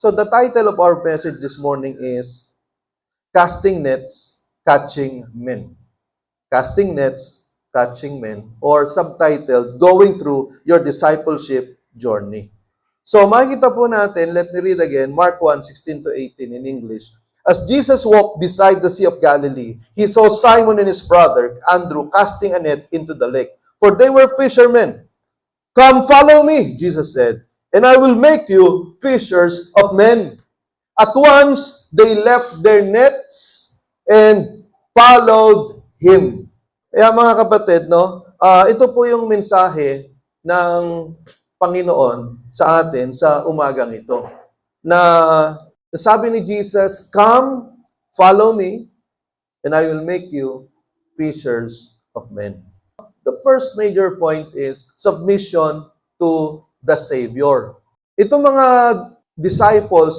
So the title of our message this morning is Casting Nets, Catching Men. Casting Nets, Catching Men, or subtitled, Going Through Your Discipleship Journey. So makikita po natin, let me read again, Mark 1:16 to 18 in English. As Jesus walked beside the Sea of Galilee, he saw Simon and his brother, Andrew, casting a net into the lake, for they were fishermen. Come, follow me, Jesus said, and I will make you fishers of men. At once, they left their nets and followed him. Kaya mga kapatid, ito po yung mensahe ng Panginoon sa atin sa umagang ito. Na sabi ni Jesus, come, follow me, and I will make you fishers of men. The first major point is submission to the Savior. Itong mga disciples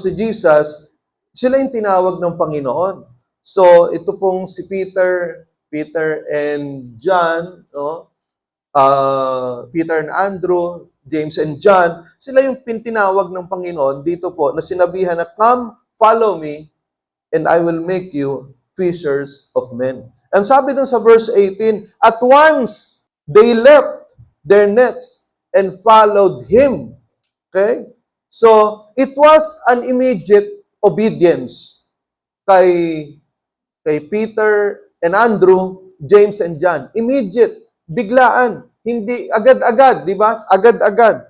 ni Jesus, sila yung tinawag ng Panginoon. So, ito pong si Peter and John, Peter and Andrew, James and John, sila yung tinawag ng Panginoon dito po na sinabihan na, come, follow me, and I will make you fishers of men. And sabi dun sa verse 18, at once they left their nets and followed him. Okay? So, it was an immediate obedience kay Peter and Andrew, James and John. Immediate, biglaan, hindi agad-agad, di ba? Agad-agad.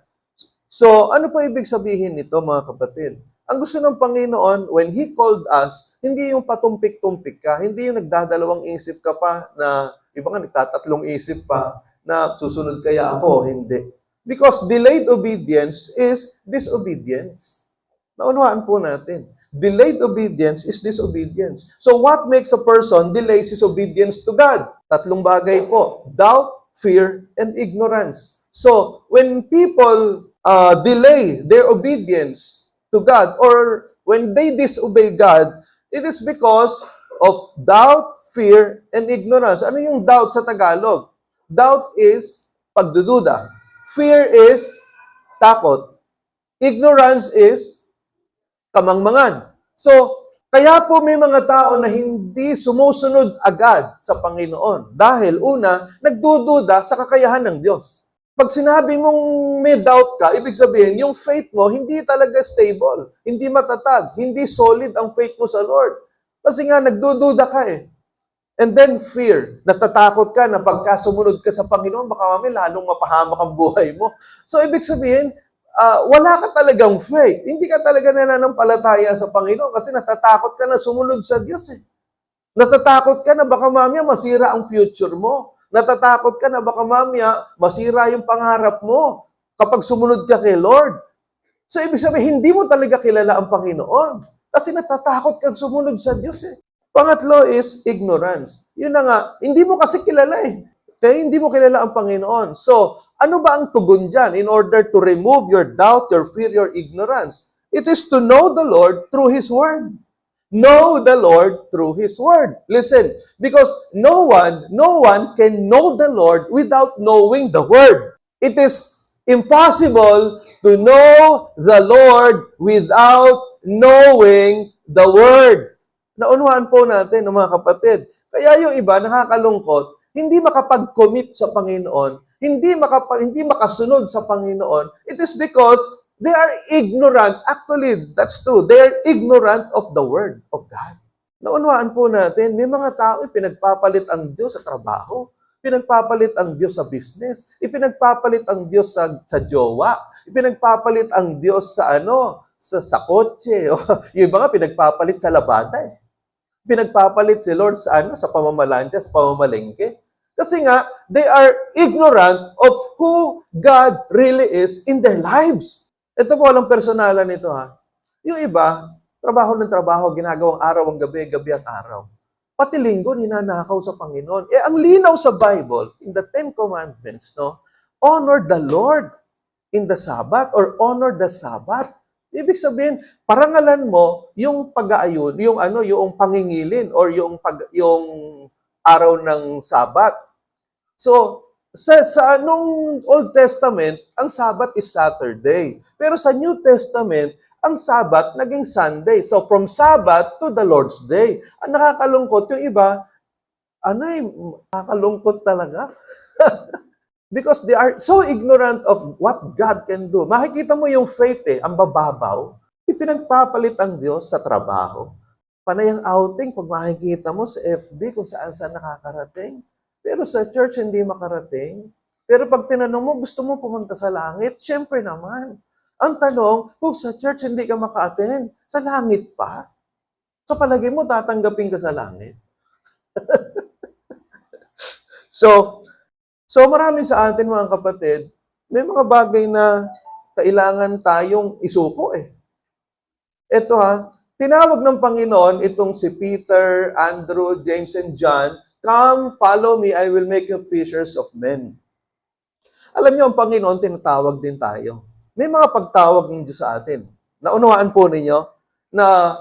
So, ano po ibig sabihin nito, mga kapatid? Ang gusto ng Panginoon, when He called us, hindi yung patumpik-tumpik ka, hindi yung nagdadalawang isip ka pa na, iba nga nagtatatlong isip pa, na susunod kaya ako, hindi. Because delayed obedience is disobedience. Naunawaan po natin. Delayed obedience is disobedience. So what makes a person delays his obedience to God? Tatlong bagay po. Doubt, fear, and ignorance. So when people delay their obedience to God, or when they disobey God, it is because of doubt, fear, and ignorance. Ano yung doubt sa Tagalog? Doubt is pagdududa. Fear is takot. Ignorance is kamangmangan. So, kaya po may mga tao na hindi sumusunod agad sa Panginoon. Dahil una, nagdududa sa kakayahan ng Diyos. Pag sinabi mong may doubt ka, ibig sabihin, yung faith mo hindi talaga stable, hindi matatag, hindi solid ang faith mo sa Lord. Kasi nga, nagdududa ka eh. And then fear, natatakot ka na pagka sumunod ka sa Panginoon, baka mamaya lalong mapahamak ang buhay mo. So, ibig sabihin, wala ka talagang faith. Hindi ka talaga nananampalataya sa Panginoon kasi natatakot ka na sumunod sa Diyos eh. Natatakot ka na baka mamaya masira ang future mo. Natatakot ka na baka mamaya masira yung pangarap mo kapag sumunod ka kay Lord. So, ibig sabihin, hindi mo talaga kilala ang Panginoon. Kasi natatakot kang sumunod sa Diyos eh. Pangatlo is ignorance. Yun na nga, hindi mo kasi kilala eh. Kaya hindi mo kilala ang Panginoon. So, ano ba ang tugon dyan in order to remove your doubt, your fear, your ignorance? It is to know the Lord through His Word. Know the Lord through His Word. Listen, because no one can know the Lord without knowing the Word. It is impossible to know the Lord without knowing the Word. Naunawaan po natin, mga kapatid. Kaya yung iba, nakakalungkot, hindi makapag-commit sa Panginoon, hindi makasunod sa Panginoon. It is because they are ignorant. Actually, that's true. They are ignorant of the Word of God. Naunawaan po natin, may mga tao, pinagpapalit ang Diyos sa trabaho, pinagpapalit ang Diyos sa business, ipinagpapalit ang Diyos sa jowa, ipinagpapalit ang Diyos sa sa kotse. Yung iba nga, pinagpapalit sa labada eh. Pinagpapalit si Lord sa sa pamamalansya, sa pamamalengke. Kasi nga, they are ignorant of who God really is in their lives. Ito po walang personalan nito ha. Yung iba, trabaho ng trabaho, ginagawang araw ang gabi, gabi ang araw. Pati linggo, ninanakaw sa Panginoon. Ang linaw sa Bible, in the Ten Commandments, honor the Lord in the Sabbath or honor the Sabbath. Ibig sabihin, parangalan mo yung pag-aayon, yung pangingilin or yung araw ng Sabat. So, nung Old Testament, ang Sabbath is Saturday. Pero sa New Testament, ang Sabbath naging Sunday. So from Sabbath to the Lord's Day. Ang nakakalungkot, yung iba, nakakalungkot talaga. Because they are so ignorant of what God can do. Makikita mo yung faith ang bababaw. Ipinagpapalit ang Diyos sa trabaho. Panay ang outing, pag makikita mo sa FB kung saan nakakarating. Pero sa church, hindi makarating. Pero pag tinanong mo, gusto mo pumunta sa langit? Siyempre naman. Ang tanong, kung sa church hindi ka maka-attend, sa langit pa? Sa palagi mo, tatanggapin ka sa langit. So marami sa atin mga kapatid, may mga bagay na kailangan tayong isuko Ito tinawag ng Panginoon itong si Peter, Andrew, James, and John, "Come, follow me, I will make you fishers of men." Alam niyo, ang Panginoon, tinatawag din tayo. May mga pagtawag ng Diyos sa atin. Naunawaan po ninyo na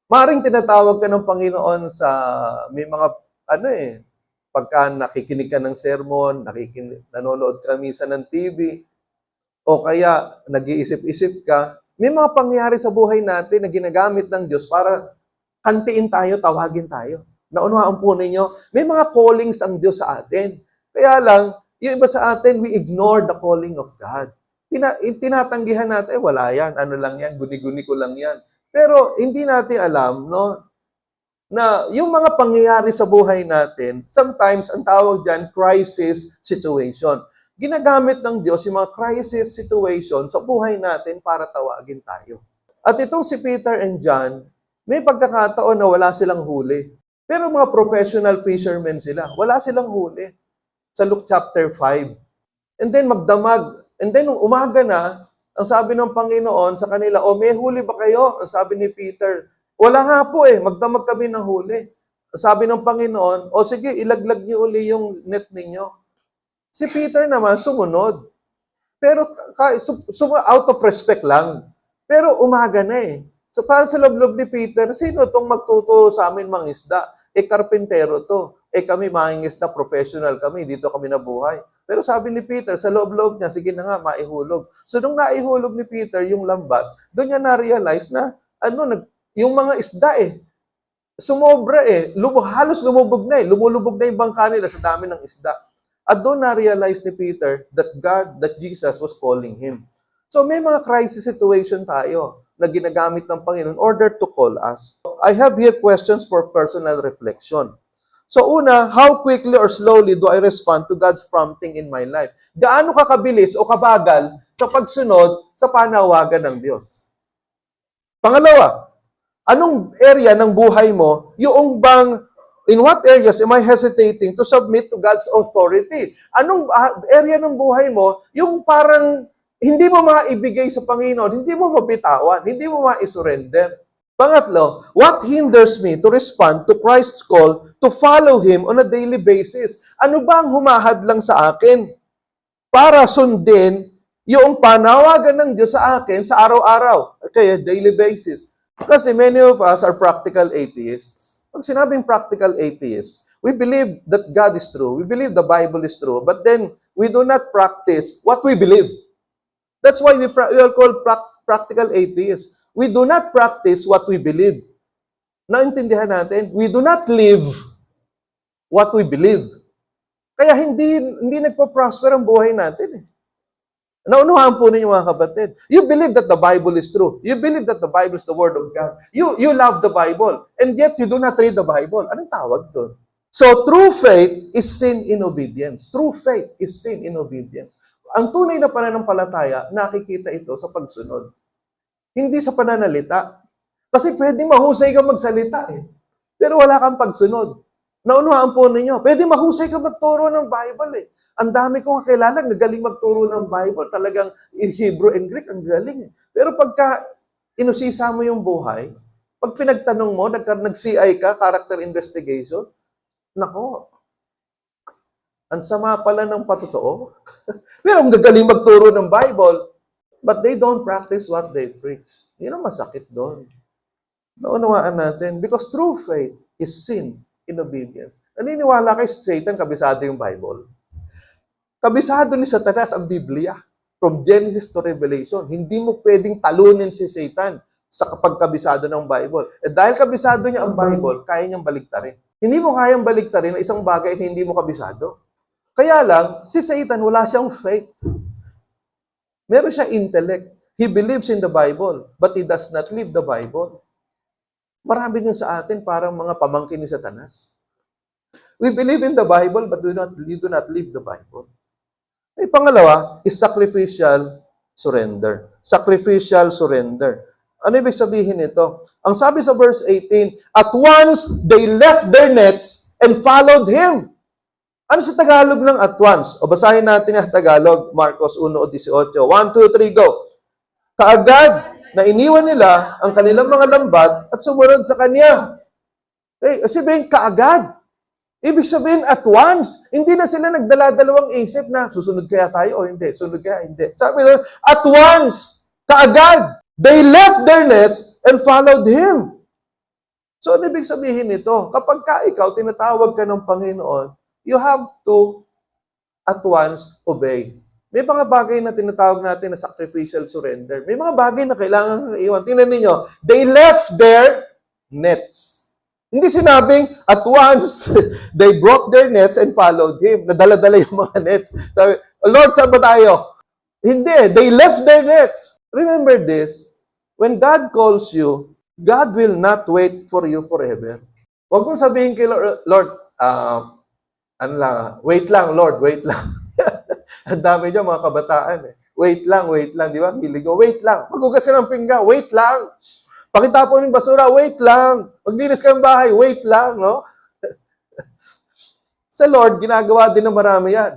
maring tinatawag ka ng Panginoon sa may mga pagka nakikinig ka ng sermon, nanonood ka minsan ng TV, o kaya nag-iisip-isip ka, may mga pangyayari sa buhay natin na ginagamit ng Diyos para kantiin tayo, tawagin tayo. Naunawaan po ninyo, may mga callings ang Diyos sa atin. Kaya lang, yung iba sa atin, we ignore the calling of God. Tinatanggihan natin, wala yan, ano lang yan, guni-guni ko lang yan. Pero hindi natin alam, na yung mga pangyayari sa buhay natin, sometimes ang tawag dyan, crisis situation. Ginagamit ng Diyos yung mga crisis situation sa buhay natin para tawagin tayo. At itong si Peter and John, may pagkakataon na wala silang huli. Pero mga professional fishermen sila, wala silang huli. Sa Luke chapter 5. And then magdamag. And then nung umaga na, ang sabi ng Panginoon sa kanila, may huli ba kayo? Ang sabi ni Peter, wala nga po magdamag kami ng huli. Sabi ng Panginoon, sige, ilaglag niyo uli yung net ninyo. Si Peter naman sumunod. Pero out of respect lang. Pero umaga na So para sa loob ni Peter, sino itong magtuturo sa amin mangisda? Karpentero to. Kami mangingisda, professional kami, dito kami nabuhay. Pero sabi ni Peter, sa loob-loob niya, sige na nga, maihulog. So nung naihulog ni Peter yung lambat, doon niya na-realize na, yung mga isda sumobra halos lumubog na lumulubog na yung bangka nila sa dami ng isda. At doon na-realize ni Peter that Jesus was calling him. So may mga crisis situation tayo na ginagamit ng Panginoon in order to call us. I have here questions for personal reflection. So una, how quickly or slowly do I respond to God's prompting in my life? Gaano ka kabilis o kabagal sa pagsunod sa panawagan ng Diyos? Pangalawa, anong area ng buhay mo, in what areas am I hesitating to submit to God's authority? Anong area ng buhay mo, yung parang hindi mo maibigay sa Panginoon, hindi mo mabitawan, hindi mo ma-surrender? Pangatlo, what hinders me to respond to Christ's call to follow Him on a daily basis? Ano ba ang humahadlang sa akin para sundin yung panawagan ng Diyos sa akin sa araw-araw? Okay, daily basis. Kasi many of us are practical atheists. Pag sinabing practical atheists, we believe that God is true. We believe the Bible is true. But then, we do not practice what we believe. That's why we are called practical atheists. We do not practice what we believe. Naintindihan natin? We do not live what we believe. Kaya hindi nagpo-prosper ang buhay natin Naunuhan po ninyo mga kapatid. You believe that the Bible is true. You believe that the Bible is the Word of God. You love the Bible. And yet, you do not read the Bible. Anong tawag doon? So, true faith is sin in obedience. True faith is sin in obedience. Ang tunay na pananampalataya, nakikita ito sa pagsunod. Hindi sa pananalita. Kasi pwede mahusay ka magsalita Pero wala kang pagsunod. Naunuhan po ninyo. Pwede mahusay ka magturo ng Bible Ang dami kong kakilala, nagaling magturo ng Bible. Talagang Hebrew and Greek, ang galing Pero pagka inusisa mo yung buhay, pag pinagtanong mo, nag-CI ka, character investigation, nako, ang sama pala ng patotoo. Pero ang gagaling magturo ng Bible, but they don't practice what they preach. Yun ang masakit doon. Naunawaan natin. Because true faith is sin in obedience. Naniniwala kay Satan, kabisado yung Bible. Kabisado ni Satanas ang Biblia. From Genesis to Revelation. Hindi mo pwedeng talunin si Satan sa pagkabisado ng Bible. Eh dahil kabisado niya ang Bible, kaya niyang baliktarin. Hindi mo kayang baliktarin na isang bagay at hindi mo kabisado. Kaya lang, si Satan wala siyang faith. Meron siya intellect. He believes in the Bible, but he does not live the Bible. Marami din sa atin parang mga pamangkin ni Satanas. We believe in the Bible, but we do not live the Bible. Ay, pangalawa is sacrificial surrender. Sacrificial surrender. Ano ibig sabihin nito? Ang sabi sa verse 18, at once they left their nets and followed him. Ano sa Tagalog ng at once? O basahin natin ang Tagalog, Marcos 1:18. 1, 2, 3, go. Kaagad na iniwan nila ang kanilang mga lambat at sumunod sa kanya. Sabihin, kaagad. Ibig sabihin, at once. Hindi na sila nagdala-dalawang isip na susunod kaya tayo o hindi, sunod kaya hindi. Sabi nila, at once, kaagad. They left their nets and followed him. So, ano ibig sabihin nito? Kapag ikaw, tinatawag ka ng Panginoon, you have to at once obey. May mga bagay na tinatawag natin na sacrificial surrender. May mga bagay na kailangan iwan. Tingnan ninyo, they left their nets. Hindi sinabing at once they brought their nets and followed him. Nadala-dala yung mga nets. Sabi, Lord, saan ba tayo? Hindi, they left their nets. Remember this, when God calls you, God will not wait for you forever. Huwag mong sabihin kay Lord, wait lang, Lord, wait lang. Ang dami dyan, mga kabataan. Wait lang, di ba? Hiligo, wait lang. Maghugas ka ng pinggan, wait lang. Pakitapon ng basura, wait lang. Maglinis ka ng bahay, wait lang, no? Sa Lord, ginagawa din ng marami yan.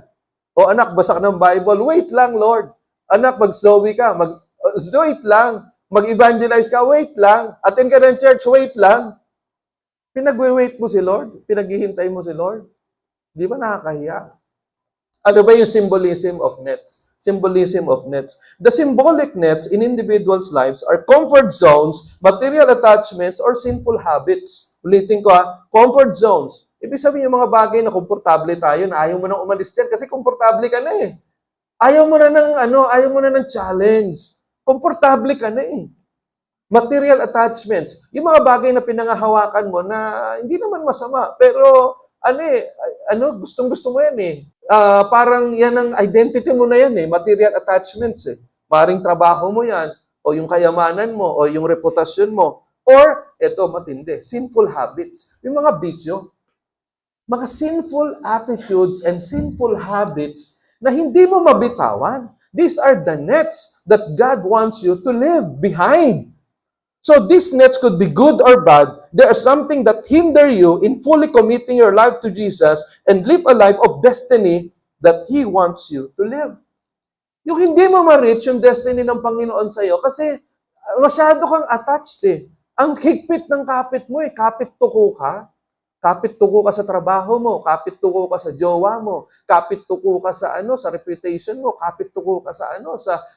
O anak, basa ka ng Bible, wait lang, Lord. Anak, mag-zoe ka, wait lang. Mag-evangelize ka, wait lang. Attend ka ng church, wait lang. Pinag-wait mo si Lord? Pinaghihintay mo si Lord? Di ba nakakahiya? Ano ba yung symbolism of nets? Symbolism of nets. The symbolic nets in individuals' lives are comfort zones, material attachments, or sinful habits. Ulitin ko comfort zones. Ibig sabihin yung mga bagay na komportable tayo, na ayaw mo nang umalis dyan kasi komportable ka na eh. Ayaw mo na ng challenge. Komportable ka na eh. Material attachments. Yung mga bagay na pinangahawakan mo na hindi naman masama, pero gustong-gusto mo yan eh. Parang yan ang identity mo na yan eh, material attachments eh. Maring trabaho mo yan, o yung kayamanan mo, o yung reputasyon mo, or, eto matindi, sinful habits. Yung mga bisyo, mga sinful attitudes and sinful habits na hindi mo mabitawan. These are the nets that God wants you to live behind. So these nets could be good or bad. They are something that hinder you in fully committing your life to Jesus and live a life of destiny that He wants you to live. Yung hindi mo ma-reach yung destiny ng Panginoon sa'yo kasi masyado kang attached eh. Ang higpit ng kapit mo eh. Kapit tuko ka. Kapit tuko ka sa trabaho mo. Kapit tuko ka sa jowa mo. Kapit tuko ka sa sa reputation mo. Kapit tuko ka sa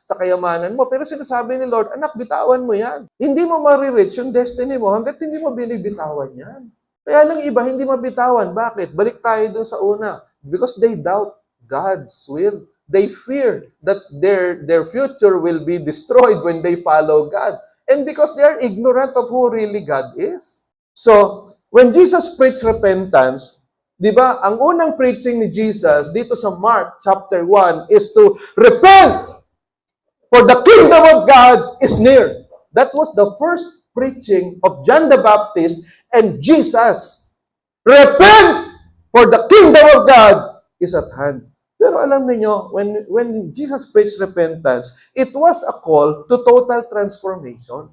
sa kayamanan mo. Pero sinasabi ni Lord, anak, bitawan mo yan. Hindi mo ma-reach yung destiny mo hanggat hindi mo binibitawan yan. Kaya ng iba, hindi mabitawan. Bakit? Balik tayo dun sa una. Because they doubt God's will. They fear that their future will be destroyed when they follow God. And because they are ignorant of who really God is. So, when Jesus preached repentance, di ba, ang unang preaching ni Jesus dito sa Mark chapter 1 is to repent, for the kingdom of God is near. That was the first preaching of John the Baptist and Jesus. Repent, for the kingdom of God is at hand. Pero alam niyo, when Jesus preached repentance, it was a call to total transformation.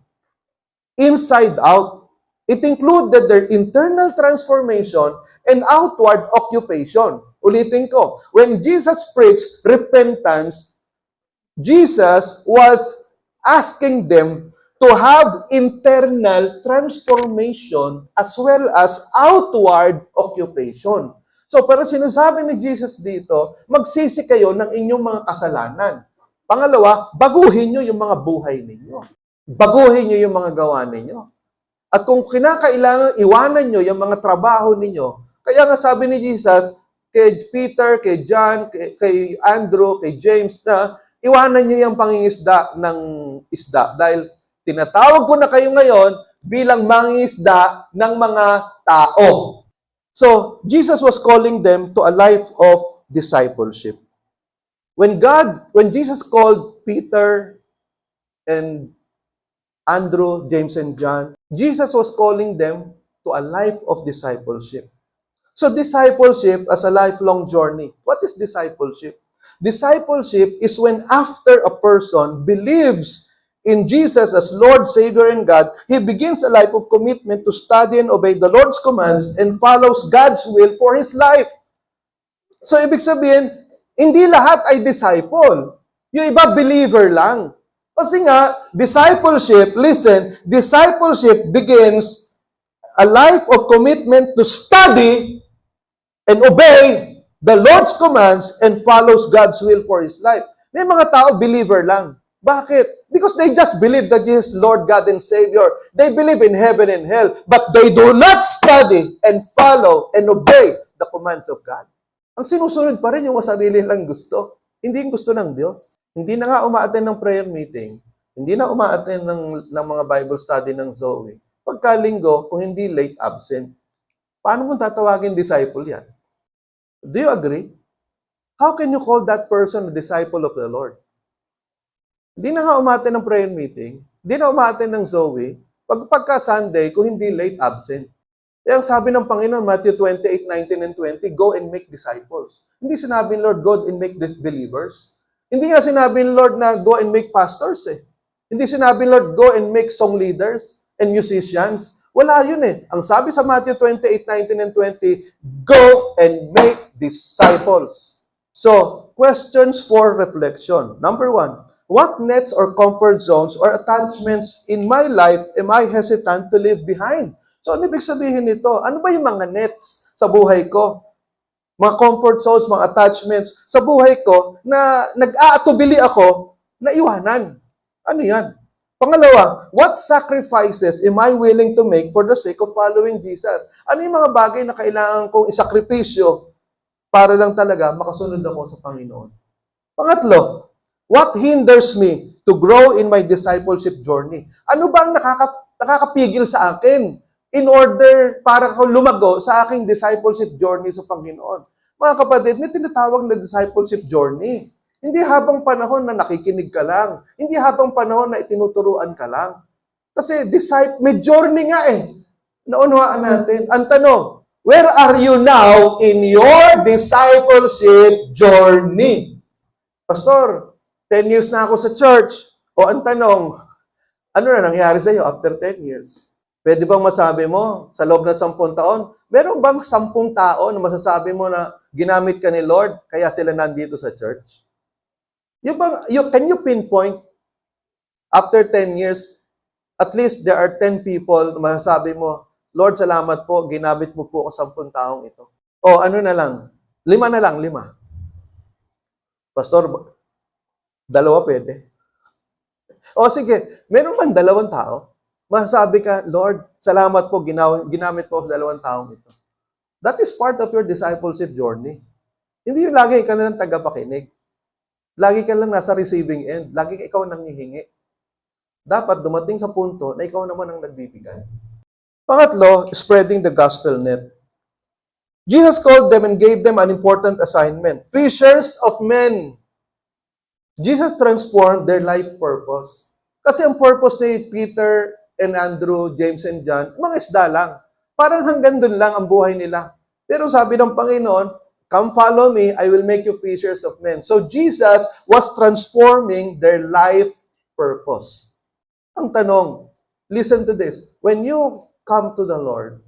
Inside out. It included their internal transformation and outward occupation. Ulitin ko, when Jesus preached repentance, Jesus was asking them to have internal transformation as well as outward occupation. So, pero sinasabi ni Jesus dito, magsisi kayo ng inyong mga kasalanan. Pangalawa, baguhin nyo yung mga buhay ninyo. Baguhin nyo yung mga gawa ninyo. At kung kinakailangan iwanan nyo yung mga trabaho ninyo, kaya nga sabi ni Jesus, kay Peter, kay John, kay Andrew, kay James na iwanan niyo yung pangingisda ng isda dahil tinatawag ko na kayo ngayon bilang mangingisda ng mga tao. So, Jesus was calling them to a life of discipleship. When Jesus called Peter and Andrew, James, and John, Jesus was calling them to a life of discipleship. So discipleship as a lifelong journey. What is discipleship? Discipleship is when after a person believes in Jesus as Lord, Savior, and God, he begins a life of commitment to study and obey the Lord's commands and follows God's will for his life. So ibig sabihin, hindi lahat ay disciple. Yung iba believer lang. Kasi nga, discipleship begins a life of commitment to study and obey the Lord's commands and follows God's will for his life. May mga tao, believer lang. Bakit? Because they just believe that Jesus is Lord, God, and Savior. They believe in heaven and hell, but they do not study and follow and obey the commands of God. Ang sinusunod pa rin yung sarili lang gusto. Hindi yung gusto ng Diyos. Hindi na nga umaattend ng prayer meeting. Hindi na umaattend ng mga Bible study ng Zoe. Pagkalinggo, kung hindi late, absent. Paano mo tatawagin disciple yan? Do you agree? How can you call that person a disciple of the Lord? Hindi na nga umaattend ng prayer meeting. Hindi na umaattend ng Zoe. Pagka Sunday, kung hindi late, absent. Kaya ang sabi ng Panginoon, Matthew 28:19 and 20, go and make disciples. Hindi sinabi ng Lord, go and make believers. Hindi nga sinabi ng Lord na go and make pastors eh. Hindi sinabi ng Lord, go and make song leaders and musicians. Wala yun eh. Ang sabi sa Matthew 28:19 and 20, go and make disciples. So, questions for reflection. Number 1, what nets or comfort zones or attachments in my life am I hesitant to leave behind? So, ano ibig sabihin nito? Ano ba yung mga nets sa buhay ko? Mga comfort zones, mga attachments sa buhay ko na nag-aatubili ako na iwanan. Ano yan? Pangalawa, what sacrifices am I willing to make for the sake of following Jesus? Ano yung mga bagay na kailangan kong isakripisyo para lang talaga makasunod ako sa Panginoon? Pangatlo, what hinders me to grow in my discipleship journey? Ano ba ang nakakapigil sa akin in order para ko lumago sa aking discipleship journey sa Panginoon? Mga kapatid, may tinatawag na discipleship journey. Hindi habang panahon na nakikinig ka lang. Hindi habang panahon na itinuturuan ka lang. Kasi may journey nga eh. Naunawaan natin. Ang tanong, where are you now in your discipleship journey? Pastor, 10 years na ako sa church. O ang tanong, ano na nangyari sa iyo after 10 years? Pwede bang masabi mo, sa loob ng 10 taon, meron bang 10 tao na masasabi mo na ginamit ka ni Lord, kaya sila nandito sa church? Can you pinpoint, after 10 years, at least there are 10 people na masasabi mo, Lord, salamat po, ginamit mo po ako 10 taong ito. O ano na lang, 5 na lang, 5. Pastor, 2 pwede. O sige, meron bang 2 tao? Masasabi ka, Lord, salamat po, ginamit po sa 2 taong ito. That is part of your discipleship journey. Hindi yung lagi ka na lang tagapakinig. Lagi ka lang nasa receiving end. Lagi ka ikaw nanghihingi. Dapat dumating sa punto na ikaw naman ang nagbibigay. Pangatlo, spreading the gospel net. Jesus called them and gave them an important assignment. Fishers of men. Jesus transformed their life purpose. Kasi ang purpose ni Peter and Andrew, James and John, mga isda lang. Parang hanggang dun lang ang buhay nila. Pero sabi ng Panginoon, come follow me, I will make you fishers of men. So Jesus was transforming their life purpose. Ang tanong, listen to this. When you come to the Lord,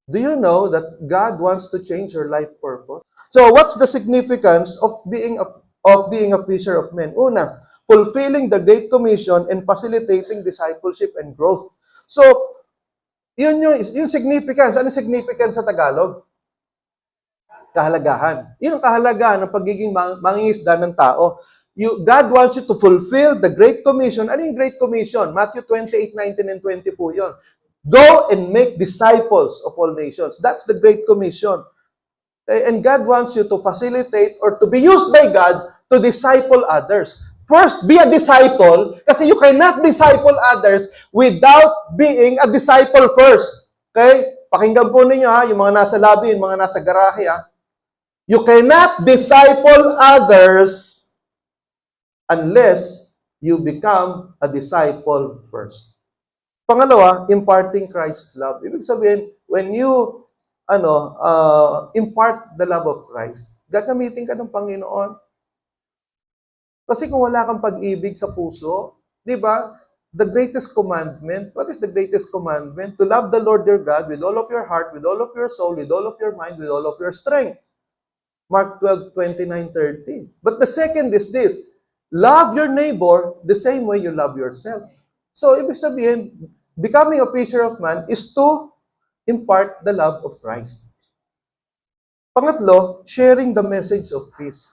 do you know that God wants to change your life purpose? So what's the significance of being a fisher of men? Una, fulfilling the Great Commission and facilitating discipleship and growth. So, yun yung significance. Ano significance sa Tagalog? Kahalagahan. Yun ang kahalagahan ng pagiging mangingisda ng tao. God wants you to fulfill the Great Commission. Ano yung Great Commission? Matthew 28:19 and 20 po yun. Go and make disciples of all nations. That's the Great Commission. Okay? And God wants you to facilitate or to be used by God to disciple others. First, be a disciple kasi you cannot disciple others without being a disciple first. Okay? Pakinggan po ninyo ha, yung mga nasa lobby, yung mga nasa garahe ha. You cannot disciple others unless you become a disciple first. Pangalawa, imparting Christ's love. Ibig sabihin, when you impart the love of Christ, gagamitin ka ng Panginoon. Kasi kung wala kang pag-ibig sa puso, di ba? The greatest commandment, what is the greatest commandment? To love the Lord your God with all of your heart, with all of your soul, with all of your mind, with all of your strength. Mark 12:29-30. But the second is this, love your neighbor the same way you love yourself. So, ibig sabihin, becoming a fisher of man is to impart the love of Christ. Pangatlo, sharing the message of peace.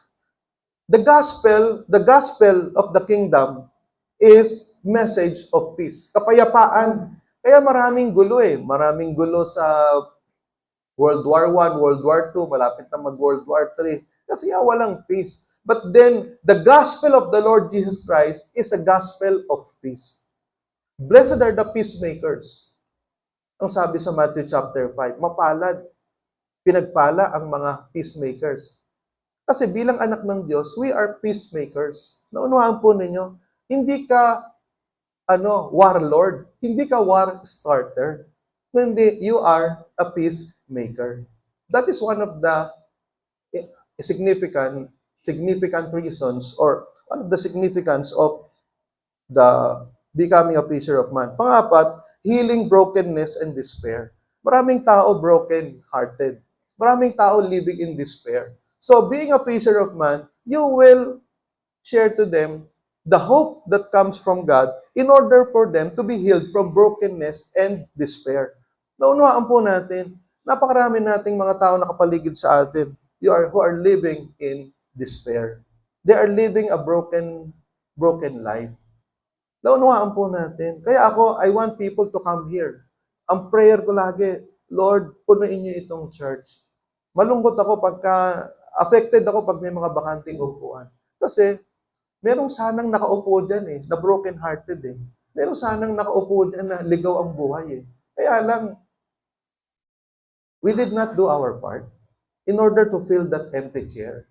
The gospel of the kingdom is message of peace. Kapayapaan. Kaya maraming gulo eh. Maraming gulo sa World War I, World War II, malapit na mag-World War III. Kasi walang peace. But then, the gospel of the Lord Jesus Christ is a gospel of peace. Blessed are the peacemakers. Ang sabi sa Matthew chapter 5, mapalad, pinagpala ang mga peacemakers. Kasi bilang anak ng Diyos, we are peacemakers. Naunuhaan po ninyo, hindi ka warlord, hindi ka war starter. Hindi, you are a peacemaker. That is one of the significant reasons or one of the significance of the becoming a fisher of man. Pangapat, healing brokenness and despair. Maraming tao broken-hearted. Maraming tao living in despair. So, being a fisher of man, you will share to them the hope that comes from God in order for them to be healed from brokenness and despair. Naunawaan po natin, napakarami nating mga tao nakapaligid sa atin who are living in despair. They are living a broken life. Naunawaan po natin. Kaya ako, I want people to come here. Ang prayer ko lagi, Lord, punuin niyo itong church. Malungkot ako affected ako pag may mga bakanting upuan. Kasi, merong sanang nakaupo dyan na broken-hearted Merong sanang nakaupo dyan na ligaw ang buhay Kaya lang, we did not do our part in order to fill that empty chair.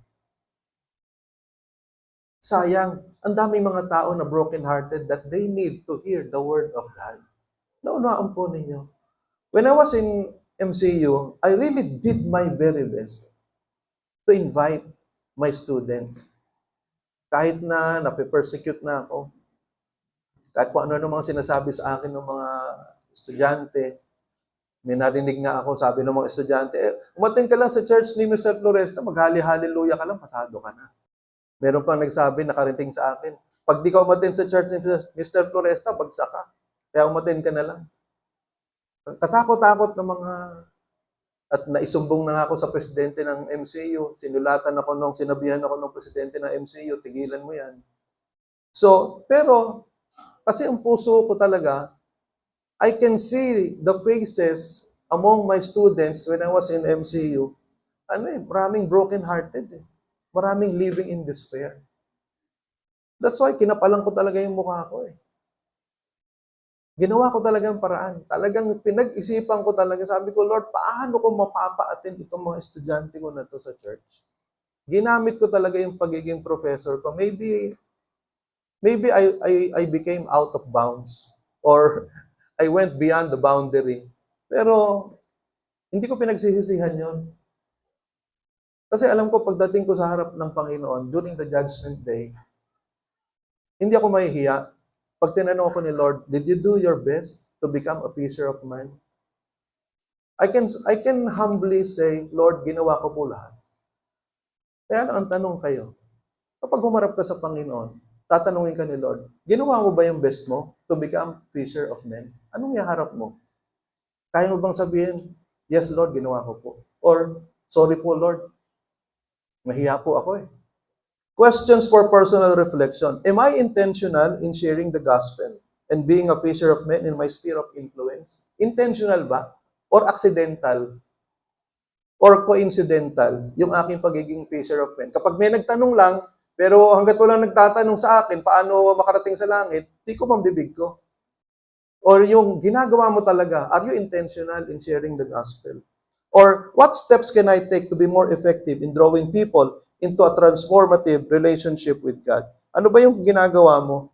Sayang, ang daming mga tao na broken-hearted that they need to hear the word of God. Naunawaan po ninyo. When I was in MCU, I really did my very best to invite my students. Kahit na nape-persecute na ako, kahit kung ano mga sinasabi sa akin ng mga estudyante, may narinig nga ako, sabi ng mga estudyante, umattend ka lang sa church ni Mr. Floresta, maghali-hallelujah ka lang, pasado ka na. Meron pang nagsabi, nakarating sa akin, pag di ka umattend sa church ni Mr. Floresta, bagsak ka. Kaya umattend ka na lang. Tatakot-takot ng mga, at naisumbong na ako sa presidente ng MCU, sinulatan ako sinabihan ako ng presidente ng MCU, tigilan mo yan. So, pero, kasi ang puso ko talaga, I can see the faces among my students when I was in MCU. Maraming broken-hearted Maraming living in despair. That's why kinapalan ko talaga yung mukha ko Ginawa ko talaga ang paraan. Talagang pinag-isipan ko talaga. Sabi ko, Lord, paano ko mapapa-attend itong mga estudyante ko na to sa church? Ginamit ko talaga yung pagiging professor ko. Maybe I became out of bounds or I went beyond the boundary. Pero hindi ko pinagsisisihan yon. Kasi alam ko, pagdating ko sa harap ng Panginoon during the judgment day, hindi ako mahihiya. Pag tinanong ako ni Lord, did you do your best to become a fisher of man? I can humbly say, Lord, ginawa ko po lahat. Kaya ang tanong kayo, kapag humarap ka sa Panginoon, tatanungin ka ni Lord, ginawa mo ba yung best mo to become fisher of men? Anong iharap mo? Kaya mo bang sabihin, yes, Lord, ginawa ko po. Or, sorry po, Lord, mahiya po ako Questions for personal reflection. Am I intentional in sharing the gospel and being a fisher of men in my sphere of influence? Intentional ba? Or accidental? or coincidental yung aking pagiging fisher of men. Kapag may nagtanong lang, pero hanggat walang nagtatanong sa akin, paano makarating sa langit, di ko mambibig ko. Or yung ginagawa mo talaga, are you intentional in sharing the gospel? Or what steps can I take to be more effective in drawing people into a transformative relationship with God? Ano ba yung ginagawa mo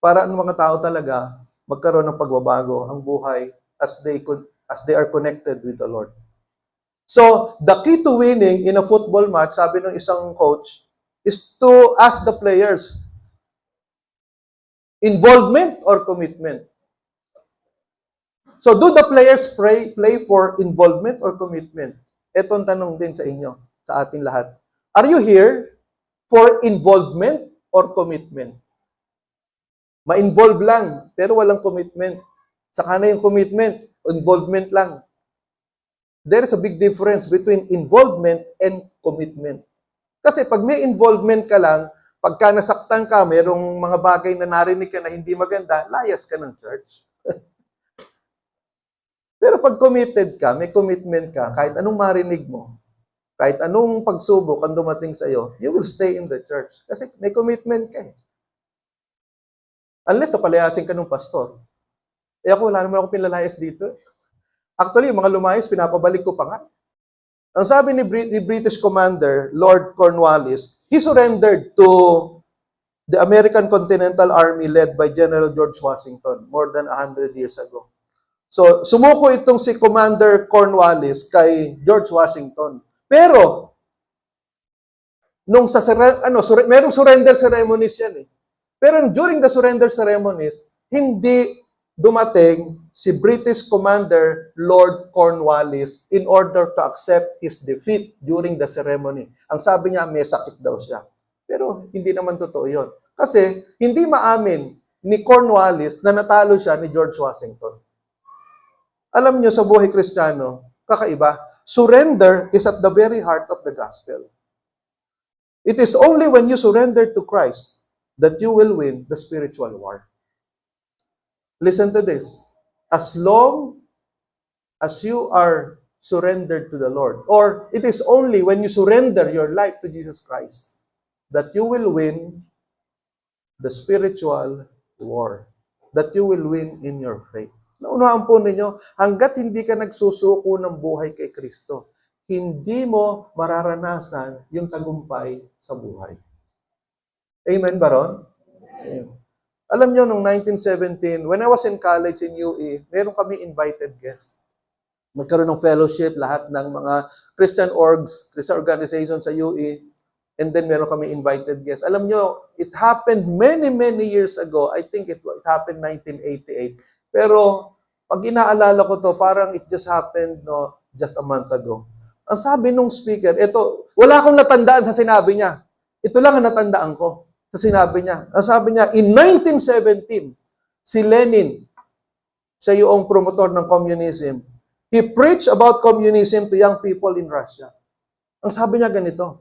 para ang mga tao talaga magkaroon ng pagbabago ang buhay as they are connected with the Lord? So, the key to winning in a football match, sabi ng isang coach, is to ask the players, involvement or commitment? So, do the players play for involvement or commitment? Ito ang tanong din sa inyo, sa ating lahat. Are you here for involvement or commitment? Ma-involve lang, pero walang commitment. Saka na yung commitment, involvement lang. There is a big difference between involvement and commitment. Kasi pag may involvement ka lang, pagka nasaktan ka, mayroong mga bagay na narinig ka na hindi maganda, layas ka ng church. Pero pag committed ka, may commitment ka, kahit anong marinig mo, kahit anong pagsubok ang dumating sa iyo, you will stay in the church. Kasi may commitment ka eh. Unless napalayasin ka ng pastor. Eh ako, wala naman ako pinalayas dito. Actually, yung mga lumayas, pinapabalik ko pa nga. Ang sabi ni British Commander, Lord Cornwallis, he surrendered to the American Continental Army led by General George Washington more than 100 years ago. So, sumuko itong si Commander Cornwallis kay George Washington. Pero, nung merong surrender ceremonies yan eh. Pero during the surrender ceremonies, hindi dumating si British Commander Lord Cornwallis in order to accept his defeat during the ceremony. Ang sabi niya, may sakit daw siya. Pero hindi naman totoo yun. Kasi hindi maamin ni Cornwallis na natalo siya ni George Washington. Alam niyo, sa buhay Kristiyano, kakaiba. Surrender is at the very heart of the gospel. It is only when you surrender to Christ that you will win the spiritual war. Listen to this. As long as you are surrendered to the Lord, or it is only when you surrender your life to Jesus Christ that you will win the spiritual war, that you will win in your faith. Naunahan po ninyo, hanggat hindi ka nagsusuko ng buhay kay Kristo, hindi mo mararanasan yung tagumpay sa buhay. Amen ba ron? Amen. Alam nyo, noong 1917, when I was in college in UE, meron kami invited guest. Magkaroon ng fellowship, lahat ng mga Christian organizations sa UE, and then meron kami invited guest. Alam nyo, it happened many years ago. I think it happened 1988. Pero, pag inaalala ko to, parang it just happened just a month ago. Ang sabi nung speaker, ito, wala akong natandaan sa sinabi niya. Ito lang ang natandaan ko sa sinabi niya. Ang sabi niya, in 1917, si Lenin, siya yung promotor ng communism, he preached about communism to young people in Russia. Ang sabi niya ganito,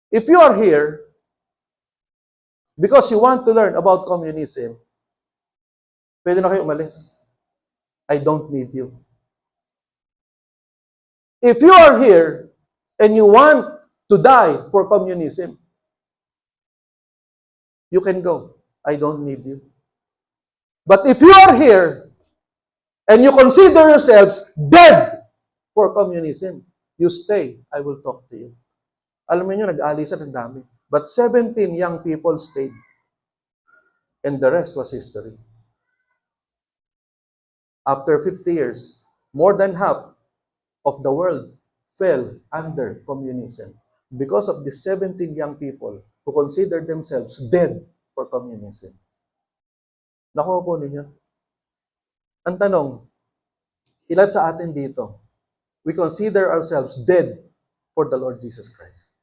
if you are here because you want to learn about communism, pwede na kayo umalis. I don't need you. If you are here and you want to die for communism, you can go. I don't need you. But if you are here and you consider yourselves dead for communism, you stay. I will talk to you. Alam niyo, nag-aalisan ang dami. But 17 young people stayed. And the rest was history. After 50 years, more than half of the world fell under communism because of the 17 young people who considered themselves dead for communism. Nakuha po ninyo? Ang tanong, ilan sa atin dito, we consider ourselves dead for the Lord Jesus Christ.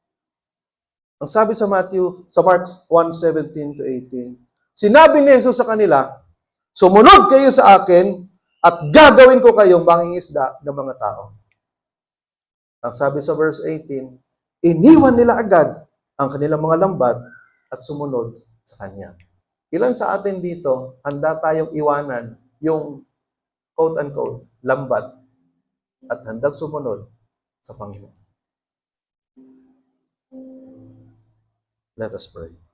Ang sabi sa Mark 1:17 to 18, sinabi ni Jesus sa kanila, sumunod kayo sa akin at gagawin ko kayong mangingisda ng mga tao. Ang sabi sa verse 18, iniwan nila agad ang kanilang mga lambat at sumunod sa Kanya. Ilan sa atin dito, handa tayong iwanan yung quote-unquote, lambat at handang sumunod sa Panginoon. Let us pray.